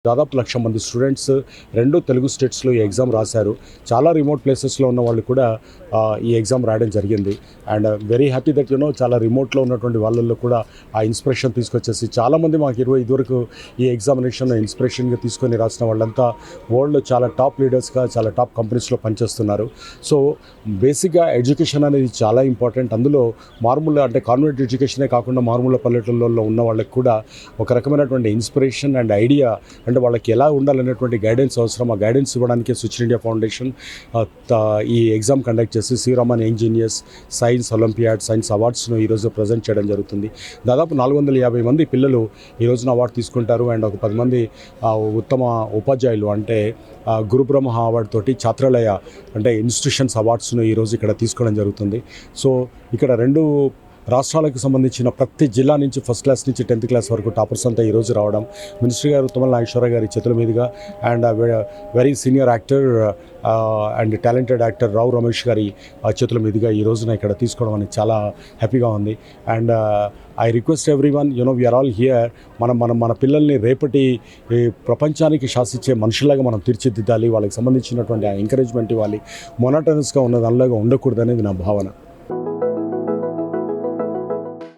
దాదాపు 1,00,000 మంది స్టూడెంట్స్ 2 తెలుగు స్టేట్స్లో ఈ ఎగ్జామ్ రాశారు. చాలా రిమోట్ ప్లేసెస్లో ఉన్న వాళ్ళు కూడా ఈ ఎగ్జామ్ రాయడం జరిగింది. అండ్ వెరీ హ్యాపీ దట్ చాలా రిమోట్లో ఉన్నటువంటి వాళ్ళల్లో కూడా ఆ ఇన్స్పిరేషన్ తీసుకొచ్చేసి చాలామంది మాకు ఇదివరకు ఈ ఎగ్జామినేషన్ ఇన్స్పిరేషన్గా తీసుకొని రాసిన వాళ్ళంతా వరల్డ్లో చాలా టాప్ లీడర్స్గా చాలా టాప్ కంపెనీస్లో పనిచేస్తున్నారు. సో బేసిక్గా ఎడ్యుకేషన్ అనేది చాలా ఇంపార్టెంట్. అందులో మారుమూల అంటే కాన్వెంట్ ఎడ్యుకేషనే కాకుండా మారుమూల పల్లెటూళ్ళలో ఉన్న వాళ్ళకి కూడా ఒక రకమైనటువంటి ఇన్స్పిరేషన్ అండ్ ఐడియా అంటే వాళ్ళకి ఎలా ఉండాలనేటువంటి గైడెన్స్ అవసరం. ఆ గైడెన్స్ ఇవ్వడానికి స్విచ్ ఇండియా ఫౌండేషన్ ఈ ఎగ్జామ్ కండక్ట్ చేసి Sriraman engineers science olympiad science అవార్డ్స్ను ఈరోజు ప్రజెంట్ చేయడం జరుగుతుంది. దాదాపు 450 మంది పిల్లలు ఈ రోజున అవార్డు తీసుకుంటారు. అండ్ ఒక 10 మంది ఉత్తమ ఉపాధ్యాయులు అంటే గురుబ్రహ్మ అవార్డు తోటి ఛాత్రాలయ అంటే ఇన్స్టిట్యూషన్స్ అవార్డ్స్ను ఈరోజు ఇక్కడ తీసుకోవడం జరుగుతుంది. సో ఇక్కడ 2 రాష్ట్రాలకు సంబంధించిన ప్రతి జిల్లా నుంచి ఫస్ట్ క్లాస్ నుంచి 10th క్లాస్ వరకు టాపర్స్ అంతా ఈరోజు రావడం మినిస్టర్ గారు తుమ్మల నాగేశ్వరరావు గారి చేతుల మీదుగా and very senior actor and talented actor Rao Ramesh గారి చేతుల మీదుగా ఈ రోజున ఇక్కడ తీసుకోవడం అనేది చాలా హ్యాపీగా ఉంది. And I request everyone we're all here మన పిల్లల్ని రేపటి ప్రపంచానికి శాసించే మనుషులాగా మనం తీర్చిదిద్దాలి. వాళ్ళకి సంబంధించినటువంటి ఎంకరేజ్మెంట్ ఇవ్వాలి. మొనటనస్గా ఉన్న దానిలాగా ఉండకూడదనేది నా భావన.